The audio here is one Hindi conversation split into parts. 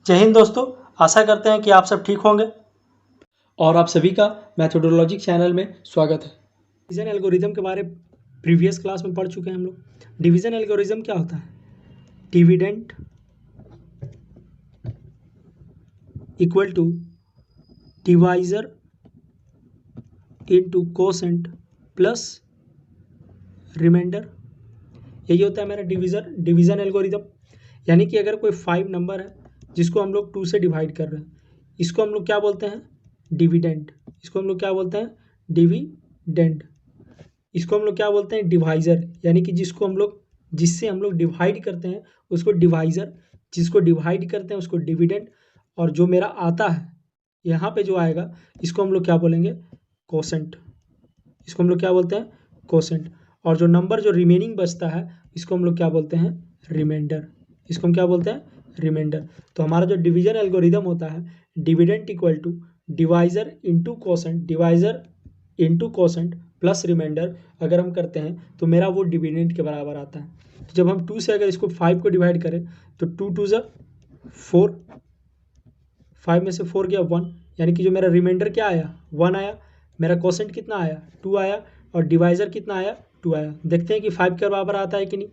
जय हिंद दोस्तों, आशा करते हैं कि आप सब ठीक होंगे और आप सभी का मैथोडोलॉजिक चैनल में स्वागत है। डिवीजन एल्गोरिदम के बारे प्रीवियस क्लास में पढ़ चुके हैं हम लोग। डिवीजन एल्गोरिदम क्या होता है? Dividend equal to divisor into quotient plus remainder. यही होता है मेरा डिवीजन एल्गोरिदम। यानी कि अगर कोई 5 नंबर है जिसको हम लोग 2 से डिवाइड कर रहे हैं, इसको हम लोग क्या बोलते हैं? डिविडेंड। इसको हम लोग क्या बोलते हैं? डिविडेंड। इसको हम लोग क्या बोलते हैं? डिवाइजर। यानी कि जिससे हम लोग डिवाइड करते हैं उसको डिवाइजर, जिसको डिवाइड करते हैं उसको डिविडेंड। और जो मेरा आता है यहाँ पे जो आएगा इसको हम लोग क्या बोलेंगे? कोसेंट। इसको हम लोग क्या बोलते हैं? कोसेंट। और जो नंबर जो रिमेनिंग बचता है इसको हम लोग क्या बोलते हैं? रिमाइंडर। इसको हम क्या बोलते हैं? रिमाइंडर। तो हमारा जो डिवीजन एल्गोरिदम होता है, dividend equal to divisor into quotient, divisor into quotient plus remainder अगर हम करते हैं तो मेरा वो डिविडेंड के बराबर आता है। तो जब हम 2 से अगर इसको 5 को डिवाइड करें तो 2 2 ज़ा 4, 5 में से 4 गया 1, यानी कि जो मेरा रिमाइंडर क्या आया? 1 आया। मेरा कोसेंट कितना आया? 2 आया। और डिवाइजर कितना आया? 2 आया। देखते हैं कि 5 के बराबर आता है कि नहीं।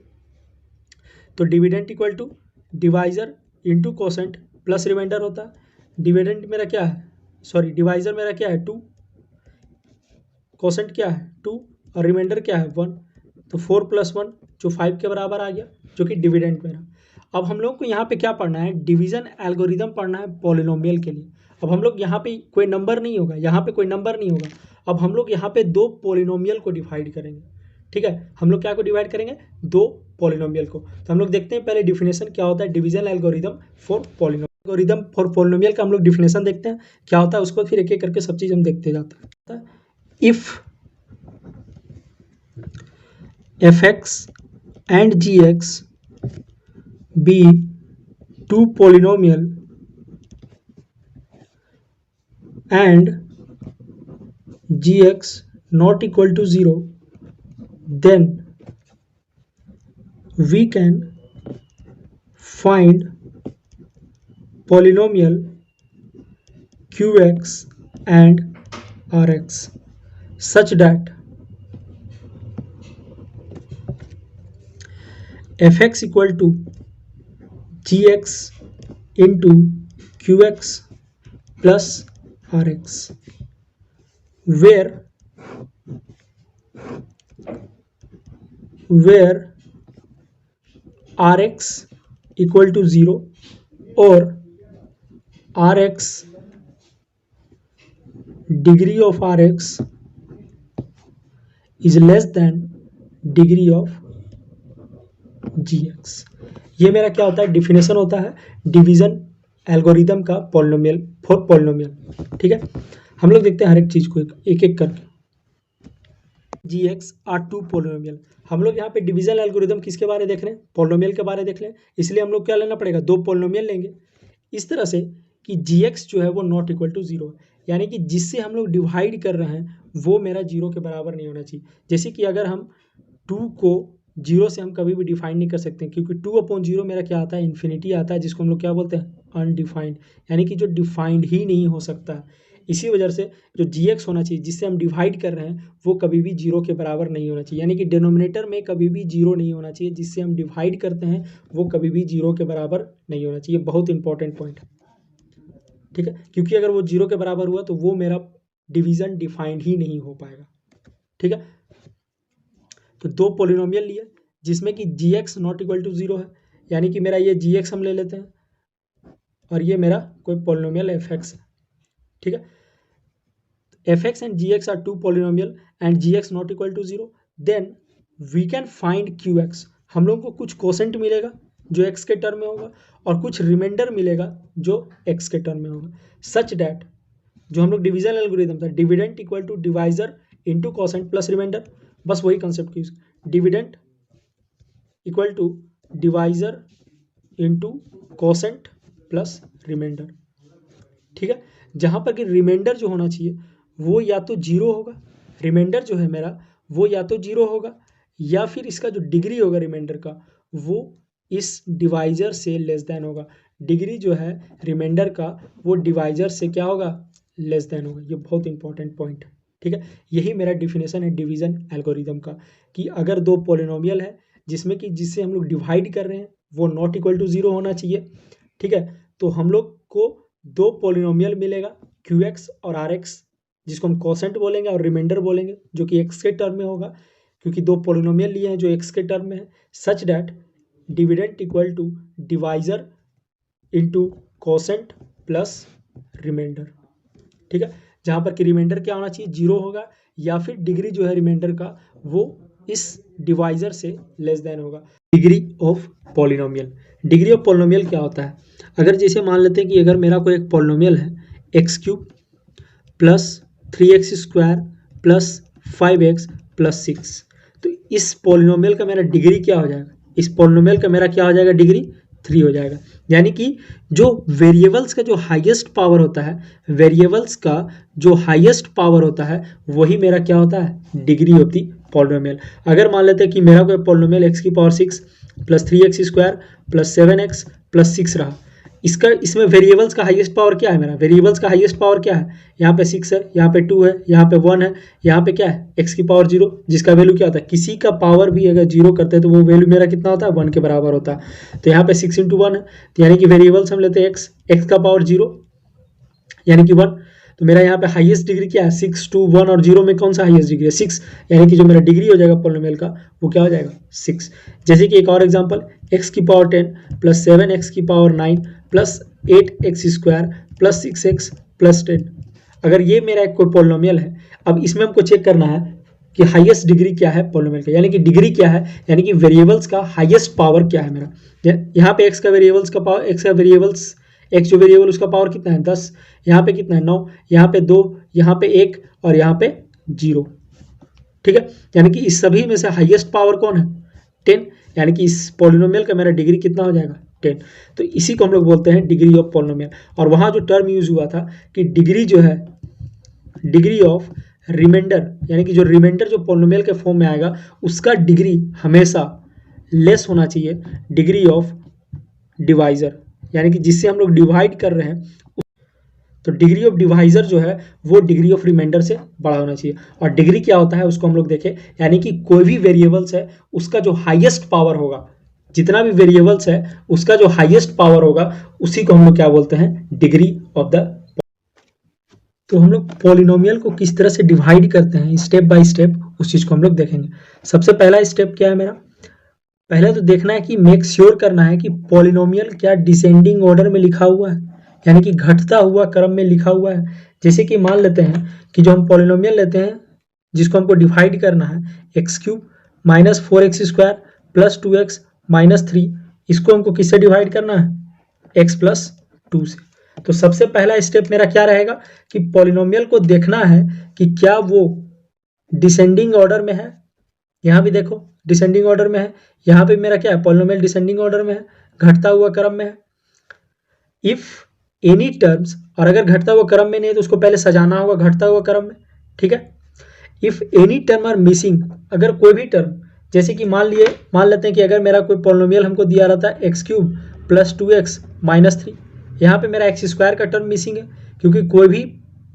तो dividend equal to divisor into quotient plus remainder होता है। डिविडेंड मेरा क्या है? सॉरी, डिवाइजर मेरा क्या है? 2, कोसेंट क्या है? 2, और रिमाइंडर क्या है? 1। तो 4 + 1 जो 5 के बराबर आ गया, जो कि डिविडेंड मेरा। अब हम लोग को यहाँ पे क्या पढ़ना है? डिवीजन एल्गोरिदम पढ़ना है पॉलिनोमियल के लिए। अब हम लोग यहाँ पे कोई नंबर नहीं होगा, यहाँ पे कोई नंबर नहीं होगा। अब हम लोग यहाँ पे 2 पॉलिनोमियल को डिवाइड करेंगे। ठीक है, हम लोग क्या को डिवाइड करेंगे? 2 पॉलिनोमियल को। तो हम लोग देखते हैं पहले डिफिनेशन क्या होता है division algorithm for polynomial. Algorithm for polynomial का हम लोग डिफिनेशन देखते हैं क्या होता है, उसको फिर एक एक करके सब चीज़ हम देखते जाते हैं। If fx and gx be 2 polynomial and gx not equal to 0, then we can find polynomial qx and rx such that fx equal to gx into qx plus rx, where rx equal to 0 or rx degree of rx is less than degree of gx। ये मेरा क्या होता है? डिफिनेशन होता है डिवीजन एल्गोरिदम का पॉलिनोमियल फॉर पॉलिनोमियल। ठीक है, हम लोग देखते हैं हर एक चीज को एक एक करके। gx are 2 polynomial. हम लोग यहाँ पे डिवीजन एल्गोरिदम किसके बारे देख रहे हैं? पॉलिनोमियल के बारे देख रहे हैं। इसलिए हम लोग क्या लेना पड़ेगा? 2 पॉलिनोमियल लेंगे इस तरह से कि gx जो है वो नॉट इक्वल टू 0, यानी कि जिससे हम लोग डिवाइड कर रहे हैं वो मेरा 0 के बराबर नहीं होना चाहिए। जैसे कि अगर हम 2 को 0 से हम कभी भी डिफाइन नहीं कर सकते, क्योंकि 2/0 मेरा क्या आता है? इन्फिनिटी आता है, जिसको हम लोग क्या बोलते हैं? अनडिफाइंड, यानी कि जो डिफाइंड ही नहीं हो सकता। इसी वजह से जो gx होना चाहिए जिससे हम डिवाइड कर रहे हैं वो कभी भी 0 के बराबर नहीं होना चाहिए, यानी कि डिनोमिनेटर में कभी भी 0 नहीं होना चाहिए। जिससे हम डिवाइड करते हैं वो कभी भी 0 के बराबर नहीं होना चाहिए। बहुत इंपॉर्टेंट पॉइंट है। ठीक है, क्योंकि अगर वो 0 के बराबर हुआ तो वो मेरा डिवीजन डिफाइंड ही नहीं हो पाएगा। ठीक है, तो 2 पॉलिनोमियल लिए जिसमें कि gx नॉट इक्वल टू 0 है, यानी कि मेरा ये gx हम ले लेते हैं और ये मेरा कोई पॉलिनोमियल fx है। ठीक है, fx and gx are 2 polynomial and gx not equal to 0, then we can find qx। हम लोगों को कुछ कोसेंट मिलेगा जो x के टर्म में होगा और कुछ रिमाइंडर मिलेगा जो x के टर्म में होगा, सच डैट जो हम लोग डिवीजन एल्गोरिथम था dividend equal to divisor into quotient plus remainder, बस वही concept use. Dividend equal to divisor into quotient plus remainder. ठीक है, जहाँ पर कि रिमाइंडर जो होना चाहिए वो या तो 0 होगा, रिमाइंडर जो है मेरा वो या तो 0 होगा या फिर इसका जो डिग्री होगा रिमाइंडर का वो इस डिवाइजर से लेस देन होगा। डिग्री जो है रिमाइंडर का वो डिवाइजर से क्या होगा, लेस देन होगा। ये बहुत इंपॉर्टेंट पॉइंट है, ठीक है। यही मेरा डिफिनेशन है डिवीजन एल्गोरिदम का, कि अगर दो पॉलिनोमियल है जिसमें कि जिससे हम लोग डिवाइड कर रहे हैं वो नॉट इक्वल टू जीरो होना चाहिए, ठीक है। तो हम लोग को दो पॉलिनोमियल मिलेगा QX और RX, जिसको हम कोसेंट बोलेंगे और रिमाइंडर बोलेंगे, जो कि x के टर्म में होगा, क्योंकि दो पॉलिनोमियल लिए हैं जो x के टर्म में है, such that dividend equal to divisor into quotient plus remainder, ठीक है। जहाँ पर कि रिमाइंडर क्या होना चाहिए, जीरो होगा, या फिर डिग्री जो है रिमाइंडर का वो इस डिवाइजर से लेस देन होगा। Degree of polynomial, degree of polynomial क्या होता है, अगर जैसे मान लेते हैं कि अगर मेरा कोई एक पॉलिनोमियल है x³ plus 3x² plus 5x plus 6, तो इस पॉलिनोमियल का मेरा डिग्री क्या हो जाएगा, इस पॉलिनोमियल का मेरा क्या हो जाएगा, डिग्री 3 हो जाएगा। यानी कि जो वेरिएबल्स का जो हाईएस्ट पावर होता है, वेरिएबल्स का जो हाईएस्ट पावर होता है वही मेरा क्या होता है, डिग्री ऑफ दी पॉलिनोमियल। अगर मान लेते हैं कि मेरा कोई polynomial x³ plus 3x² plus 7x plus 6 रहा, इसमें वेरिएबल्स का हाईएस्ट पावर क्या है, मेरा वेरिएबल्स का हाईएस्ट पावर क्या है, यहाँ पे 6 है, यहाँ पे 2 है, यहाँ पे 1 है, यहाँ पे क्या है x⁻0, जिसका वैल्यू क्या होता है, किसी का पावर भी अगर जीरो करते हैं तो वो वैल्यू मेरा कितना होता है, 1 के बराबर होता है। तो यहाँ पे 6 × 1 है, तो यानी कि वेरिएबल्स हम लेते हैं x का पावर 0 यानी कि 1, तो मेरा यहाँ पे हाईएस्ट डिग्री क्या है, 6, 2, 1 और 0 में कौन सा हाईएस्ट डिग्री है, 6, यानी कि जो मेरा डिग्री हो जाएगा पॉलिनोमियल का वो क्या हो जाएगा, 6। जैसे कि एक और example, x⁻10 plus 7x⁻9 plus 8x² plus 6x plus 10, अगर ये मेरा एक कोई पॉलिनोमियल है, अब इसमें हमको चेक करना है कि हाईएस्ट डिग्री क्या है पॉलिनोमियल का, यानी कि डिग्री क्या है, यानी कि वेरिएबल्स का हाईएस्ट पावर क्या है मेरा। यहाँ पे x का वेरिएबल्स का पावर, x का वेरिएबल्स, x जो वेरिएबल उसका पावर कितना है 10, यहाँ पे कितना है 9, यहाँ पे 2, यहाँ पे 1 और यहाँ पे 0, ठीक है। यानी कि इस सभी में से हाईएस्ट पावर कौन है, 10, यानी कि इस पॉलिनोमियल का मेरा डिग्री कितना हो जाएगा, 10। तो इसी को हम लोग बोलते हैं डिग्री ऑफ पॉलिनोमियल। और वहाँ जो टर्म यूज हुआ था कि डिग्री जो है, डिग्री ऑफ रिमाइंडर, यानी कि जो रिमाइंडर जो पॉलिनोमियल के फॉर्म में आएगा उसका डिग्री हमेशा लेस होना चाहिए डिग्री ऑफ डिवाइजर, यानी कि जिससे हम लोग डिवाइड कर रहे हैं, तो डिग्री ऑफ डिवाइजर जो है वो डिग्री ऑफ रिमाइंडर से बड़ा होना चाहिए। और डिग्री क्या होता है उसको हम लोग देखें, यानी कि कोई भी वेरिएबल्स है उसका जो हाईएस्ट पावर होगा, जितना भी वेरिएबल्स है उसका जो हाईएस्ट पावर होगा उसी को हम लोग क्या बोलते हैं, डिग्री ऑफ द। तो हम लोग पॉलिनोमियल को किस तरह से डिवाइड करते हैं स्टेप बाय स्टेप, उस चीज़ को हम लोग देखेंगे। सबसे पहला स्टेप क्या है मेरा, पहले तो देखना है कि मेक श्योर करना है कि पॉलिनोमियल क्या डिसेंडिंग ऑर्डर में लिखा हुआ है, यानी कि घटता हुआ क्रम में लिखा हुआ है। जैसे कि मान लेते हैं कि जो हम पॉलिनोमियल लेते हैं जिसको हमको डिवाइड करना है x³ minus 4x² plus 2x minus 3, इसको हमको किससे डिवाइड करना है, x प्लस 2 से। तो सबसे पहला स्टेप मेरा क्या रहेगा कि पॉलिनोमियल को देखना है कि क्या वो डिसेंडिंग ऑर्डर में है, यहाँ भी देखो डिसेंडिंग ऑर्डर में है, यहाँ पे मेरा क्या है पॉलिनोमियल डिसेंडिंग ऑर्डर में है, घटता हुआ क्रम में है। इफ एनी टर्म्स, और अगर घटता हुआ क्रम में नहीं है तो उसको पहले सजाना होगा घटता हुआ क्रम में, ठीक है। If any term are missing, अगर कोई भी टर्म, जैसे कि मान लेते हैं कि अगर मेरा कोई पॉलिनोमियल हमको दिया रहता है x³ प्लस 2x माइनस 3, यहाँ पे मेरा x² का टर्म मिसिंग है, क्योंकि कोई भी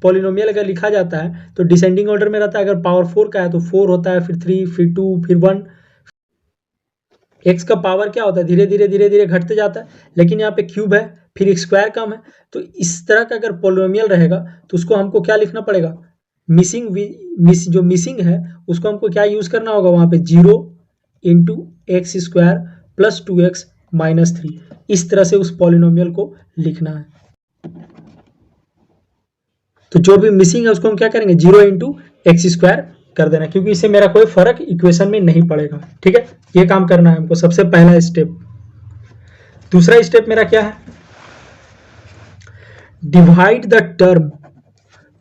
पॉलिनोमियल अगर लिखा जाता है तो डिसेंडिंग ऑर्डर में रहता है। अगर पावर 4 का है तो 4 होता है, फिर 3, फिर 2, फिर 1, x का पावर क्या होता है धीरे धीरे घटते जाता है, लेकिन यहाँ पे क्यूब है, फिर x² कम है। तो इस तरह का अगर पॉलिनोमियल रहेगा तो उसको हमको क्या लिखना पड़ेगा, जो मिसिंग है उसको हमको क्या यूज करना होगा, वहाँ पे 0 × x² प्लस 2x माइनस 3, इस तरह से उस पॉलिनोमियल को लिखना है। तो जो भी मिसिंग है उसको हम क्या करेंगे, 0 × x² कर देना, क्योंकि इससे मेरा कोई फर्क इक्वेशन में नहीं पड़ेगा, ठीक है। ये काम करना है हमको, सबसे पहला स्टेप। दूसरा स्टेप मेरा क्या है, divide the term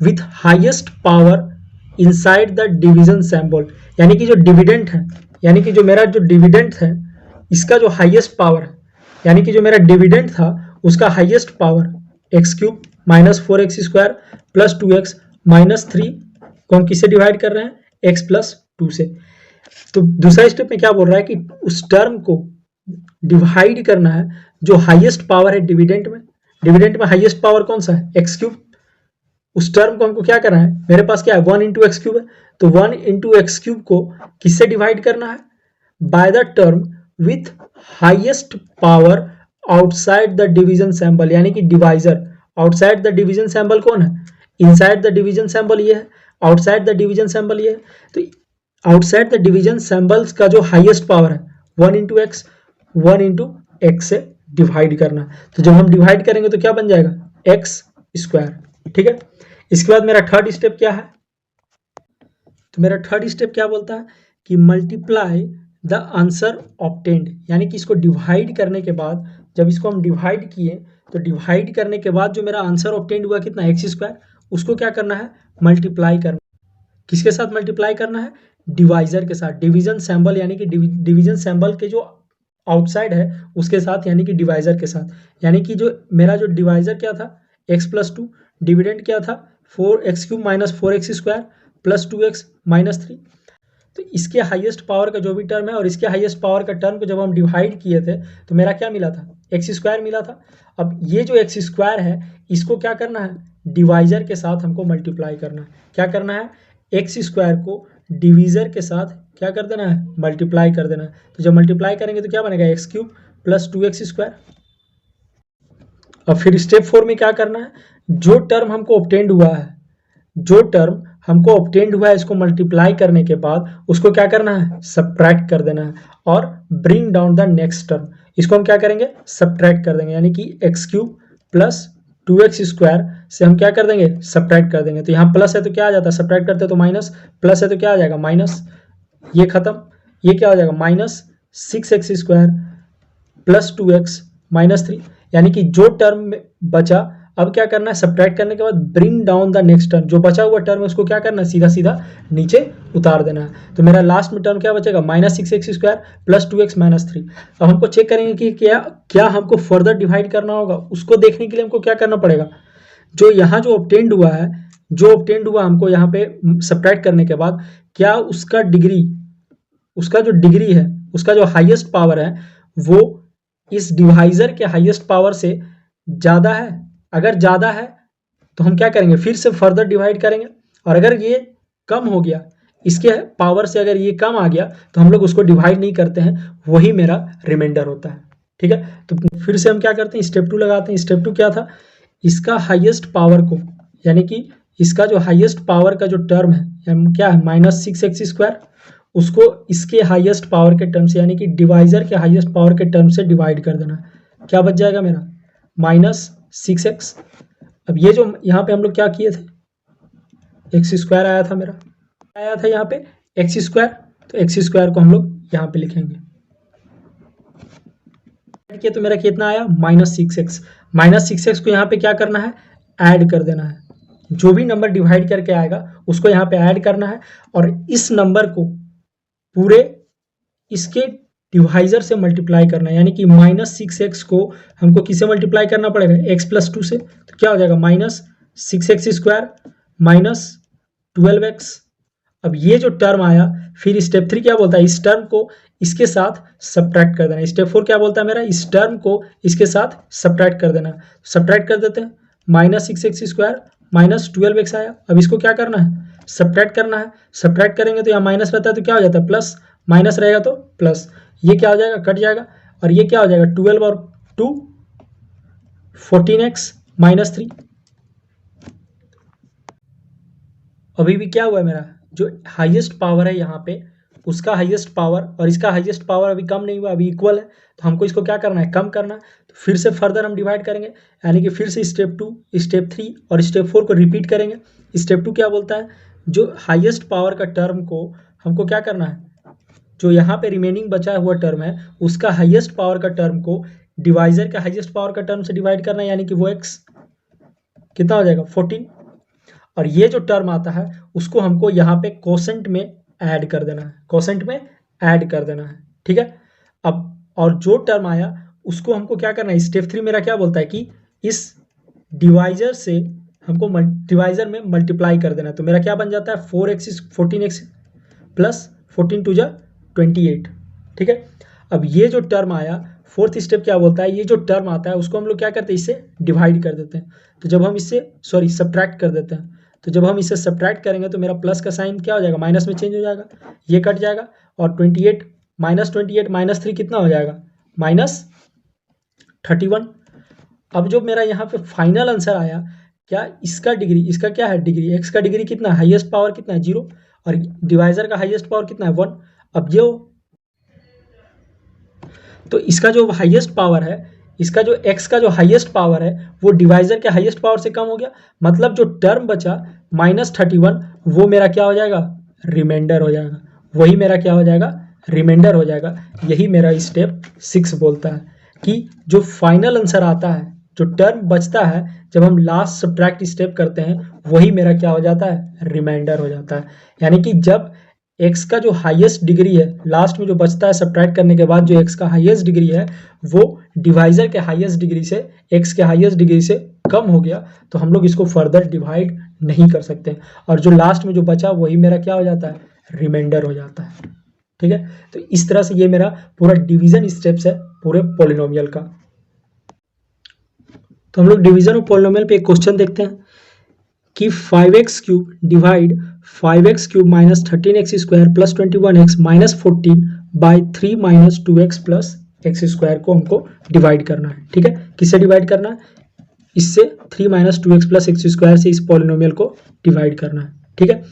with highest power inside the division symbol, यानी कि जो डिविडेंड है, यानी कि जो मेरा जो डिविडेंड है इसका जो हाईएस्ट पावर है, यानी कि जो मेरा डिविडेंड था उसका highest power x³ minus 4x² plus 2x minus 3 को हम किससे डिवाइड कर रहे हैं, x प्लस 2 से। तो दूसरा स्टेप में क्या बोल रहा है कि उस टर्म को डिवाइड करना है जो हाईएस्ट पावर है डिविडेंड में। डिविडेंड में हाईएस्ट पावर कौन सा है, एक्स क्यूब। उस टर्म को हमको क्या करना है, मेरे पास क्या है 1 इंटू एक्स क्यूब है, तो 1 इंटू एक्स क्यूब को किससे डिवाइड करना है, by the term with highest power outside the division symbol, यानी कि divisor. Outside the division symbol कौन है, इनसाइड द डिवीजन सैंबल ये है, आउटसाइड द डिवीजन सैंबल ये है। तो आउटसाइड द डिवीजन सैंबल्स का जो हाईएस्ट पावर है 1 इंटू एक्स, 1 इंटू एक्स से डिवाइड करना। तो जब हम डिवाइड करेंगे तो क्या बन जाएगा, एक्स स्क्वायर। ठीक है, इसके बाद मेरा थर्ड स्टेप क्या है, तो मेरा थर्ड स्टेप क्या बोलता है कि मल्टीप्लाई द आंसर ऑब्टेन्ड, यानी कि इसको डिवाइड करने के बाद, जब इसको हम डिवाइड किए तो डिवाइड करने के बाद जो मेरा आंसर ऑब्टेन्ड हुआ कितना, एक्स स्क्वायर, उसको क्या करना है, मल्टीप्लाई करना। किसके साथ मल्टीप्लाई करना है, डिवाइजर के साथ, डिवीजन सैंबल, यानी कि डिवीजन सैंबल के जो आउटसाइड है उसके साथ, यानी कि डिवाइजर के साथ। यानी कि जो मेरा जो डिवाइजर क्या था x प्लस 2, डिविडेंड क्या था 4x cube minus 4x square plus 2x minus 3। तो इसके हाईएस्ट पावर का जो भी टर्म है और इसके हाईएस्ट पावर का टर्म को जब हम डिवाइड किए थे तो मेरा क्या मिला था, एक्स स्क्वायर मिला था। अब ये जो एक्स स्क्वायर है इसको क्या करना है, डिवाइजर के साथ हमको मल्टीप्लाई करना है। क्या करना है, एक्स स्क्वायर को डिवीजर के साथ क्या कर देना है, मल्टीप्लाई कर देना है। तो जब मल्टीप्लाई करेंगे तो क्या बनेगा, x cube plus 2x square. अब फिर स्टेप 4 में क्या करना है, जो टर्म हमको ऑब्टेन्ड हुआ है, जो टर्म हमको ऑब्टेन्ड हुआ है इसको मल्टीप्लाई करने के बाद उसको क्या करना है, सब्ट्रैक्ट कर देना है और bring down the next term. इसको हम क्या करेंगे, सब्ट्रैक्ट कर देंगे, यानी कि x cube plus 2x square से हम क्या कर देंगे, सब्ट्रैक्ट कर देंगे। तो यहाँ प्लस है तो क्या आ जाता है, सब्ट्रैक्ट करते हैं तो माइनस, प्लस है तो क्या आ जाएगा माइनस, ये खत्म, ये क्या हो जाएगा minus 6x square plus 2x minus 3। यानी कि जो टर्म बचा, अब क्या करना है, सब्ट्रैक्ट करने के बाद bring down the next term, जो बचा हुआ टर्म है उसको क्या करना है, सीधा सीधा नीचे उतार देना है। तो मेरा लास्ट में टर्म क्या बचेगा, minus 6x square plus 2x minus 3। अब हमको चेक करेंगे कि क्या हमको फर्दर डिवाइड करना होगा। उसको देखने के लिए हमको क्या करना पड़ेगा, जो यहाँ जो ऑब्टेन्ड हुआ है, जो ऑब्टेन्ड हुआ हमको यहाँ पे सब्ट्रैक्ट करने के बाद, क्या उसका डिग्री, उसका जो डिग्री है, उसका जो हाईएस्ट पावर है वो इस डिवाइजर के हाईएस्ट पावर से ज़्यादा है। अगर ज़्यादा है तो हम क्या करेंगे, फिर से फर्दर डिवाइड करेंगे, और अगर ये कम हो गया, इसके पावर से अगर ये कम आ गया तो हम लोग उसको डिवाइड नहीं करते हैं, वही मेरा रिमाइंडर होता है। ठीक है, तो फिर से हम क्या करते हैं, स्टेप 2 लगाते हैं। स्टेप 2 क्या था, इसका हाईएस्ट पावर को, यानी कि इसका जो हाईएस्ट पावर का जो टर्म है क्या है, माइनस 6x स्क्वायर, उसको इसके हाईएस्ट पावर के टर्म से, यानी कि डिवाइजर के हाईएस्ट पावर के टर्म से डिवाइड कर देना। क्या बच जाएगा मेरा, माइनस 6x। अब ये जो यहाँ पे हम लोग क्या किए थे, एक्स स्क्वायर आया था, मेरा आया था यहाँ पे एक्स स्क्वायर, तो एक्स स्क्वायर को हम लोग यहाँ पे लिखेंगे। किया तो मेरा कितना आया, माइनस 6x। माइनस 6x को यहाँ पे क्या करना है, ऐड कर देना है। जो भी नंबर डिवाइड करके आएगा उसको यहाँ पे ऐड करना है, और इस नंबर को पूरे इसके डिवाइजर से मल्टीप्लाई करना है। यानी कि माइनस 6x को हमको किससे मल्टीप्लाई करना पड़ेगा, x प्लस 2 से। तो क्या हो जाएगा, minus 6x square minus 12x। अब ये जो टर्म आया, फिर स्टेप 3 क्या बोलता है, इस टर्म को इसके साथ सब्ट्रैक्ट कर देना। स्टेप 4 क्या बोलता है मेरा, इस टर्म को इसके साथ सब्ट्रैक्ट कर देना। सब्ट्रैक्ट कर देते हैं, minus 6x square minus 12x आया। अब इसको क्या करना है, सब्ट्रैक्ट करना है। सब्ट्रैक्ट करेंगे तो यहाँ माइनस रहता है तो क्या हो जाता है प्लस, माइनस रहेगा तो प्लस, ये क्या हो जाएगा, कट जाएगा, और ये क्या हो जाएगा 12 और 2 14x माइनस 3। अभी भी क्या हुआ है, मेरा जो हाईएस्ट पावर है यहाँ पे, उसका हाईएस्ट पावर और इसका हाईएस्ट पावर अभी कम नहीं हुआ, अभी इक्वल है। तो हमको इसको क्या करना है, कम करना है। तो फिर से फर्दर हम डिवाइड करेंगे, यानी कि फिर से स्टेप 2, स्टेप 3 और स्टेप 4 को रिपीट करेंगे। स्टेप 2 क्या बोलता है, जो हाईएस्ट पावर का टर्म को हमको क्या करना है, जो यहाँ पे रिमेनिंग बचा हुआ टर्म है उसका हाईएस्ट पावर का टर्म को डिवाइजर का हाईएस्ट पावर का टर्म से डिवाइड करना है, यानी कि वो x कितना हो जाएगा 14। और ये जो टर्म आता है उसको हमको यहाँ पे कोसेंट में ऐड कर देना है, कोसेंट में ऐड कर देना है। ठीक है, अब और जो टर्म आया उसको हमको क्या करना है, स्टेप 3 मेरा क्या बोलता है कि इस डिवाइजर से हमको डिवाइजर में मल्टीप्लाई कर देना है। तो मेरा क्या बन जाता है 4x 14x प्लस 14 टू जा 28। ठीक है, अब ये जो टर्म आया, फोर्थ स्टेप क्या बोलता है, ये जो टर्म आता है उसको हम लोग क्या करते हैं, इससे डिवाइड कर देते हैं। तो जब हम इससे सब्ट्रैक्ट कर देते हैं, तो जब हम इसे सब्ट्रैक्ट करेंगे तो मेरा प्लस का साइन क्या हो जाएगा, माइनस में चेंज हो जाएगा, ये कट जाएगा और 28 माइनस 3 कितना हो जाएगा, -31। अब जो मेरा यहाँ पे फाइनल आंसर आया, क्या इसका डिग्री, इसका क्या है डिग्री, एक्स का डिग्री कितना है, हाईएस्ट पावर कितना है 0 और डिवाइजर का हाईएस्ट पावर कितना है 1। अब जो तो इसका जो हाईएस्ट पावर है, इसका जो एक्स का जो हाईएस्ट पावर है वो डिवाइजर के हाईएस्ट पावर से कम हो गया, मतलब जो टर्म बचा -31 वो मेरा क्या हो जाएगा, रिमाइंडर हो जाएगा, वही मेरा क्या हो जाएगा, रिमाइंडर हो जाएगा। यही मेरा स्टेप 6 बोलता है कि जो फाइनल आंसर आता है, जो टर्म बचता है जब हम लास्ट सब्ट्रैक्ट स्टेप करते हैं, वही मेरा क्या हो जाता है, रिमाइंडर हो जाता है। यानी कि जब एक्स का जो हाईएस्ट डिग्री है, लास्ट में जो बचता है सब्ट्रैक्ट करने के बाद जो एक्स का हाईएस्ट डिग्री है वो डिवाइजर के हाईएस्ट डिग्री से, एक्स के हाईएस्ट डिग्री से कम हो गया, तो हम लोग इसको फर्दर डिवाइड नहीं कर सकते और जो लास्ट में जो बचा वही मेरा क्या हो जाता है, रिमाइंडर हो जाता है। ठीक है, तो इस तरह से ये मेरा पूरा डिवीजन स्टेप्स है पूरे पॉलिनोमियल का। तो हम लोग डिवीजन ऑफ पॉलिनोमियल पे एक क्वेश्चन देखते हैं कि 5x cube divide 5x cube minus 13x square plus 21x minus 14 by 3 minus 2x plus x square को हमको डिवाइड करना है। ठीक है, किससे डिवाइड करना है, इससे 3 minus 2x plus x square से इस पॉलिनोमियल को डिवाइड करना है। ठीक है,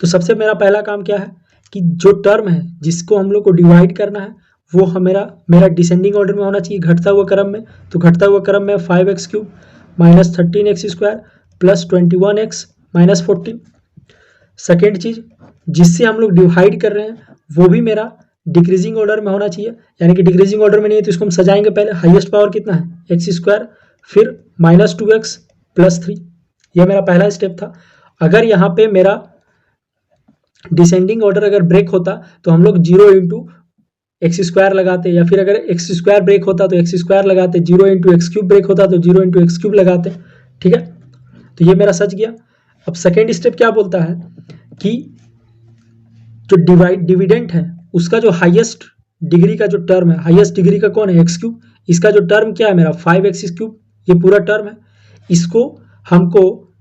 तो सबसे मेरा पहला काम क्या है कि जो टर्म है जिसको हम लोग को डिवाइड करना है वो मेरा डिसेंडिंग ऑर्डर में होना चाहिए, घटता हुआ क्रम में। तो घटता हुआ क्रम में 5x cube minus 13x square plus 21x minus 14। Second चीज जिससे हम लोग डिवाइड कर रहे हैं वो भी मेरा डिक्रीजिंग ऑर्डर में होना चाहिए, यानी कि डिक्रीजिंग ऑर्डर में नहीं है तो इसको हम सजाएंगे। पहले हाईएस्ट पावर कितना है, एक्स स्क्वायर, फिर माइनस 2x प्लस 3, यह मेरा पहला स्टेप था। अगर यहाँ पे मेरा डिसेंडिंग ऑर्डर अगर ब्रेक होता तो हम लोग 0 इंटू एक्स स्क्वायर लगाते, या फिर अगर एक्स स्क्वायर ब्रेक होता तो एक्स स्क्वायर लगाते, 0 इंटू एक्स क्यूब ब्रेक होता तो 0 इंटू एक्स क्यूब लगाते। ठीक है, तो ये मेरा सच गया। अब सेकेंड स्टेप क्या बोलता है कि जो डिविडेंट है उसका जो हाईएस्ट डिग्री का जो टर्म है, हाईएस्ट डिग्री का कौन है, एक्स क्यूब, इसका जो टर्म क्या है मेरा 5x क्यूब, ये पूरा टर्म है। इसको हमको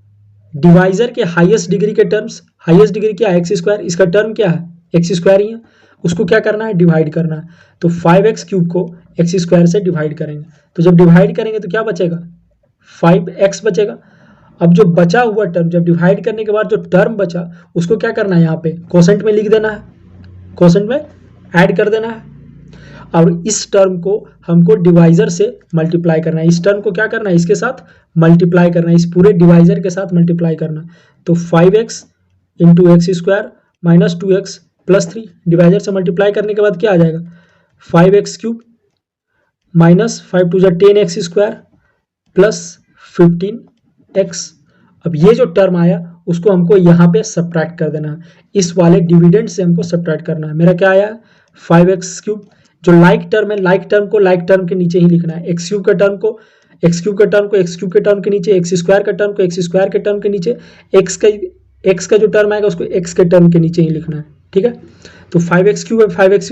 डिवाइजर के हाईएस्ट डिग्री के टर्म्स, हाईएस्ट डिग्री क्या है एक्स स्क्वायर, इसका टर्म क्या है एक्स स्क्वायर ही है, उसको क्या करना है, डिवाइड करना है। तो 5x क्यूब को एक्स स्क्वायर से डिवाइड करेंगे, तो जब डिवाइड करेंगे तो क्या बचेगा, 5x बचेगा। अब जो बचा हुआ टर्म, जब डिवाइड करने के बाद जो टर्म बचा उसको क्या करना है, यहाँ पे कोसेंट में लिख देना है, कोसेंट में ऐड कर देना है। और इस टर्म को हमको डिवाइजर से मल्टीप्लाई करना है, इस टर्म को क्या करना है, इसके साथ मल्टीप्लाई करना है, इस पूरे डिवाइजर के साथ मल्टीप्लाई करना है। तो 5x into x square minus 2x plus 3, divisor से मल्टीप्लाई करने के बाद क्या आ जाएगा, 5x cube minus 5 to 10x square plus 15x। अब ये जो टर्म आया उसको हमको यहाँ पे सब्ट्रैक्ट कर देना है, इस वाले डिविडेंड से हमको सब्ट्रैक्ट करना है। मेरा क्या आया 5x क्यूब, जो लाइक टर्म है लाइक टर्म को लाइक टर्म के नीचे ही लिखना है, एक्स क्यूब के टर्म को एक्स क्यूब के टर्म को एक्स क्यूब के टर्म के नीचे, एक्स स्क्वायर के टर्म को एक्स स्क्वायर के टर्म के नीचे, एक्स का जो टर्म आएगा उसको एक्स के टर्म के नीचे ही लिखना है। ठीक है, तो 5x क्यूब है, 5x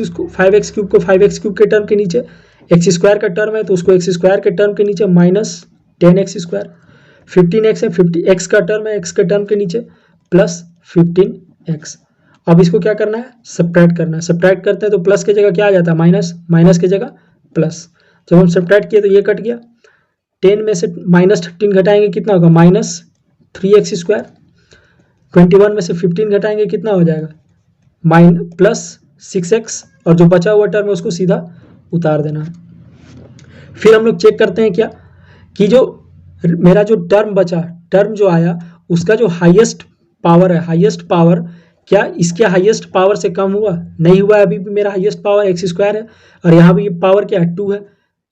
क्यूब को 5x क्यूब के टर्म के नीचे, एक्स स्क्वायर का टर्म है तो उसको एक्स स्क्वायर के टर्म के नीचे माइनस 10x स्क्वायर, 15x है, 50x का टर्म है एक्स के टर्म के नीचे प्लस 15x। अब इसको क्या करना है, सब्ट्रैक्ट करना है। सब्ट्रैक्ट करते हैं तो प्लस की जगह क्या आ जाता है, माइनस, माइनस की जगह प्लस। जब हम सब्ट्रैक्ट किए तो ये कट गया, 10 में से -13 घटाएंगे कितना होगा, माइनस 3x स्क्वायर, 21 में से 15 घटाएंगे कितना हो जाएगा, प्लस 6x, और जो बचा हुआ टर्म है उसको सीधा उतार देना है। फिर हम लोग चेक करते हैं क्या कि जो मेरा जो टर्म बचा, टर्म जो आया उसका जो हाईएस्ट पावर है, हाईएस्ट पावर क्या इसके हाईएस्ट पावर से कम हुआ, नहीं हुआ। अभी भी मेरा हाईएस्ट पावर एक्स स्क्वायर है और यहाँ भी पावर क्या है 2 है,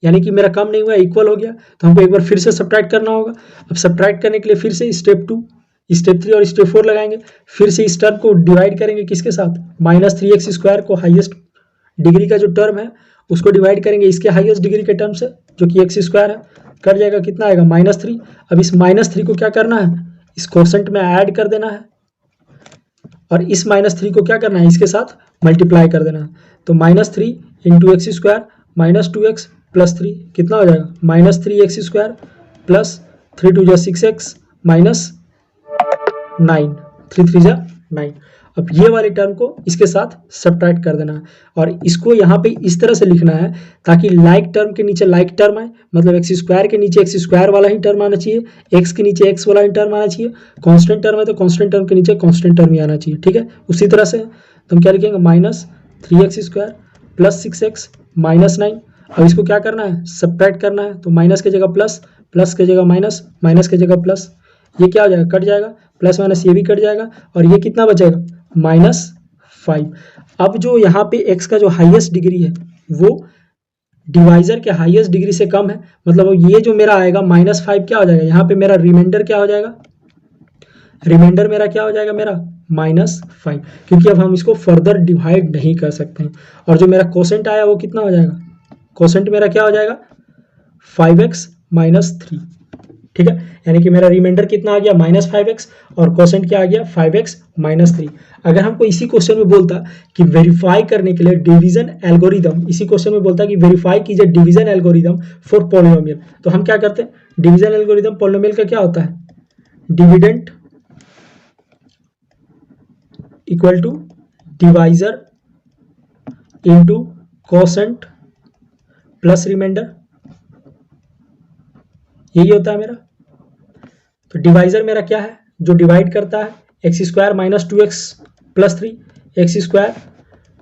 यानी कि मेरा कम नहीं हुआ, इक्वल हो गया। तो हमको एक बार फिर से सब्ट्रैक्ट करना होगा। अब सब्ट्रैक्ट करने के लिए फिर से स्टेप 2, स्टेप 3 और स्टेप 4 लगाएंगे। फिर से इस टर्म को डिवाइड करेंगे किसके साथ, -3x स्क्वायर को हाईएस्ट डिग्री का जो टर्म है उसको डिवाइड करेंगे इसके हाईएस्ट डिग्री के टर्म से जो कि एक्स स्क्वायर है, कर जाएगा कितना आएगा, -3। अब इस -3 को क्या करना है, इस कोसेंट में ऐड कर देना है और इस -3 को क्या करना है, इसके साथ मल्टीप्लाई कर देना है। तो -3 into x square minus 2x plus 3 कितना हो जाएगा माइनस 3x स्क्वायर प्लस 3 2 जा 6x माइनस 9 3 3 जा 9। अब ये वाले टर्म को इसके साथ सब्ट्रैक्ट कर देना है और इसको यहाँ पे इस तरह से लिखना है ताकि लाइक टर्म के नीचे लाइक टर्म आए, मतलब एक्स स्क्वायर के नीचे एक्स स्क्वायर वाला ही टर्म आना चाहिए, एक्स के नीचे एक्स वाला ही टर्म आना चाहिए, कांस्टेंट टर्म है तो कांस्टेंट टर्म के नीचे कांस्टेंट टर्म ही आना चाहिए। ठीक है, उसी तरह से तो हम क्या लिखेंगे minus 3x square plus 6x minus 9। अब इसको क्या करना है सब्ट्रैक्ट करना है, तो माइनस की जगह प्लस, प्लस की जगह माइनस, माइनस की जगह प्लस, ये क्या हो जाएगा कट जाएगा, प्लस माइनस ये भी कट जाएगा और ये कितना बचेगा -5। अब जो यहाँ पे x का जो हाईएस्ट डिग्री है वो डिवाइजर के हाईएस्ट डिग्री से कम है, मतलब ये जो मेरा आएगा -5 क्या हो जाएगा, यहाँ पे मेरा रिमाइंडर क्या हो जाएगा, रिमाइंडर मेरा क्या हो जाएगा मेरा -5, क्योंकि अब हम इसको फर्दर डिवाइड नहीं कर सकते हैं। और जो मेरा कोसेंट आया वो कितना हो जाएगा, कोसेंट मेरा क्या हो जाएगा 5x - 3। ठीक है, यानी कि मेरा रिमाइंडर कितना आ गया -5x और कोसेंट क्या आ गया 5x - 3। अगर हमको इसी क्वेश्चन में बोलता कि वेरीफाई करने के लिए डिवीजन एल्गोरिदम, इसी क्वेश्चन में बोलता कि वेरीफाई कीजिए डिवीजन एल्गोरिदम फॉर पॉलिनोमियल, तो हम क्या करते हैं डिवीजन एल्गोरिदम पॉलिनोमियल का क्या होता है dividend equal to divisor into quotient plus remainder, यही होता है मेरा। तो डिवाइजर मेरा क्या है जो डिवाइड करता है x square minus 2x plus 3, x square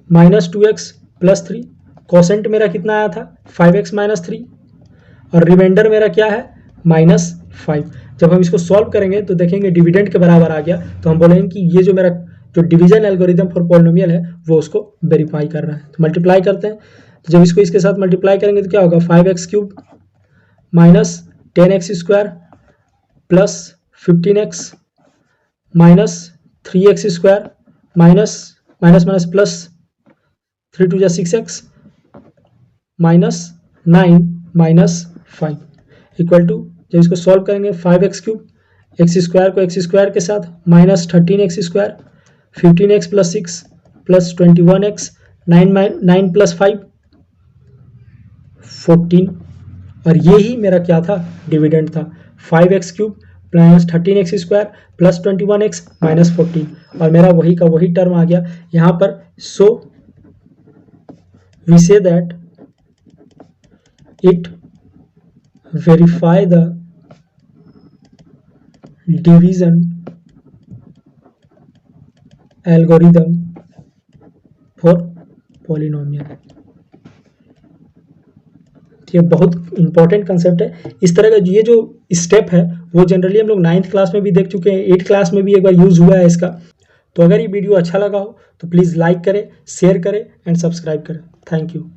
minus 2x plus 3, quotient मेरा कितना आया था 5x - 3 और रिमाइंडर मेरा क्या है -5। जब हम इसको सॉल्व करेंगे तो देखेंगे डिविडेंड के बराबर आ गया, तो हम बोलेंगे कि ये जो मेरा जो डिवीजन एल्गोरिदम फॉर पॉलिनोमियल है वो उसको वेरीफाई कर रहा है। तो मल्टीप्लाई करते हैं, तो जब इसको इसके साथ मल्टीप्लाई करेंगे तो क्या होगा 5x³ minus 10x square plus 15x minus 3x square minus minus minus plus 3 2 जा 6x माइनस 9 -5 इक्वल टू, जब इसको सॉल्व करेंगे 5x³ एक्स स्क्वायर को एक्स स्क्वायर के साथ minus 13x square 15x plus 6 plus 21x 9 plus 5 14 और ये ही मेरा क्या था डिविडेंड था 5x³ plus 13x square plus 21x minus 14 और मेरा वही का वही टर्म आ गया यहाँ पर। So we say that it verify the division algorithm for polynomial. ये बहुत इंपॉर्टेंट कंसेप्ट है। इस तरह का ये जो स्टेप है वो जनरली हम लोग 9th क्लास में भी देख चुके हैं, 8th क्लास में भी एक बार यूज़ हुआ है इसका। तो अगर ये वीडियो अच्छा लगा हो तो प्लीज़ लाइक करें, शेयर करें एंड सब्सक्राइब करें। Thank you.